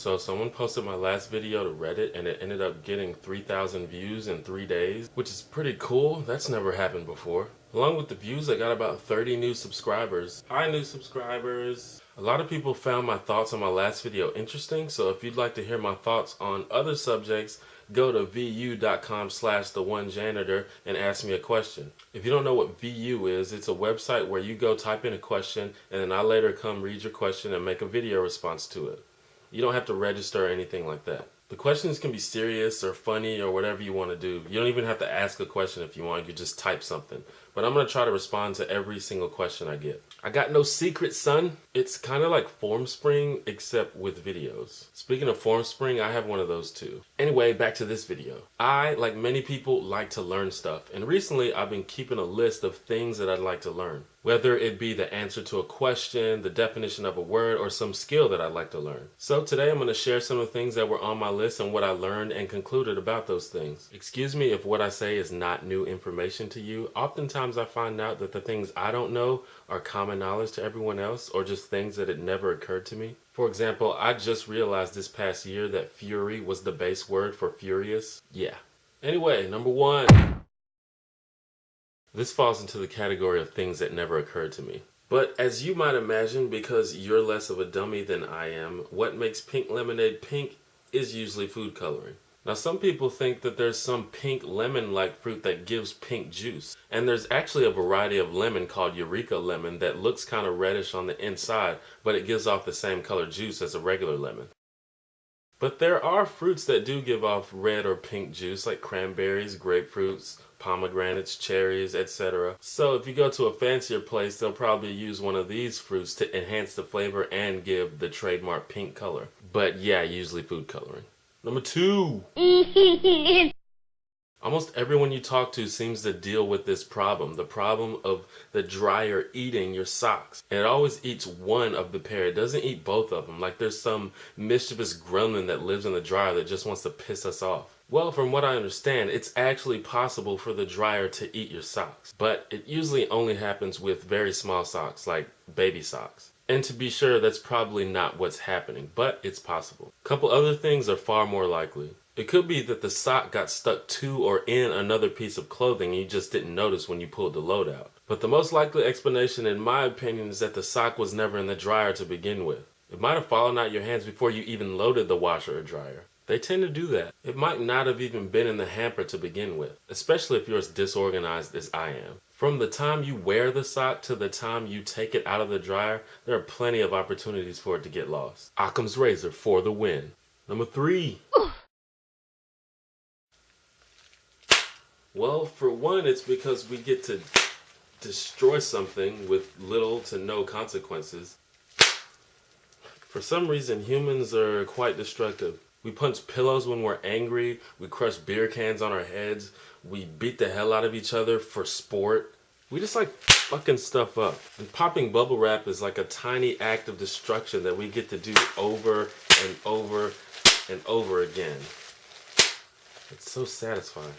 So someone posted my last video to Reddit and it ended up getting 3,000 views in 3 days, which is pretty cool. That's never happened before. Along with the views, I got about 30 new subscribers. Hi, new subscribers. A lot of people found my thoughts on my last video interesting, so if you'd like to hear my thoughts on other subjects, go to VYou.com/theonejanitor and ask me a question. If you don't know what VYou is, it's a website where you go type in a question and then I later come read your question and make a video response to it. You don't have to register or anything like that. The questions can be serious or funny or whatever you want to do. You don't even have to ask a question if you want. You just type something. But I'm going to try to respond to every single question I get. I got no secret, son. It's kind of like FormSpring except with videos. Speaking of FormSpring, I have one of those too. Anyway, back to this video. I, like many people, like to learn stuff. And recently I've been keeping a list of things that I'd like to learn. Whether it be the answer to a question, the definition of a word, or some skill that I'd like to learn. So today I'm going to share some of the things that were on my list and what I learned and concluded about those things. Excuse me if what I say is not new information to you. Oftentimes I find out that the things I don't know are common knowledge to everyone else, or just things that had never occurred to me. For example, I just realized this past year that fury was the base word for furious. Yeah. Anyway, number 1. This falls into the category of things that never occurred to me. But as you might imagine, because you're less of a dummy than I am, what makes pink lemonade pink is usually food coloring. Now some people think that there's some pink lemon-like fruit that gives pink juice. And there's actually a variety of lemon called Eureka lemon that looks kind of reddish on the inside, but it gives off the same color juice as a regular lemon. But there are fruits that do give off red or pink juice, like cranberries, grapefruits, pomegranates, cherries, etc. So if you go to a fancier place, they'll probably use one of these fruits to enhance the flavor and give the trademark pink color. But yeah, usually food coloring. Number 2. Almost everyone you talk to seems to deal with this problem, the problem of the dryer eating your socks. And it always eats one of the pair. It doesn't eat both of them, like there's some mischievous gremlin that lives in the dryer that just wants to piss us off. Well, from what I understand, it's actually possible for the dryer to eat your socks, but it usually only happens with very small socks, like baby socks. And to be sure, that's probably not what's happening, but it's possible. A couple other things are far more likely. It could be that the sock got stuck to or in another piece of clothing and you just didn't notice when you pulled the load out. But the most likely explanation, in my opinion, is that the sock was never in the dryer to begin with. It might have fallen out your hands before you even loaded the washer or dryer. They tend to do that. It might not have even been in the hamper to begin with, especially if you're as disorganized as I am. From the time you wear the sock to the time you take it out of the dryer, there are plenty of opportunities for it to get lost. Occam's razor for the win. Number 3. Well, for one, it's because we get to destroy something with little to no consequences. For some reason, humans are quite destructive. We punch pillows when we're angry, we crush beer cans on our heads, we beat the hell out of each other for sport. We just like fucking stuff up. And popping bubble wrap is like a tiny act of destruction that we get to do over and over and over again. It's so satisfying.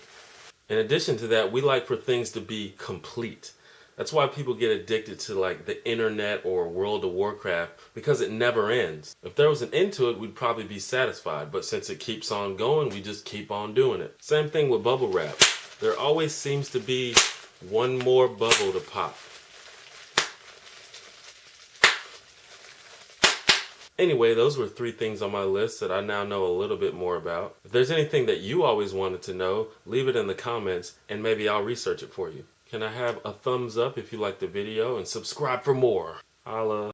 In addition to that, we like for things to be complete. That's why people get addicted to like the internet or World of Warcraft, because it never ends. If there was an end to it, we'd probably be satisfied, but since it keeps on going, we just keep on doing it. Same thing with bubble wrap. There always seems to be one more bubble to pop. Anyway, those were 3 things on my list that I now know a little bit more about. If there's anything that you always wanted to know, leave it in the comments and maybe I'll research it for you. Can I have a thumbs up if you liked the video and subscribe for more? Holla.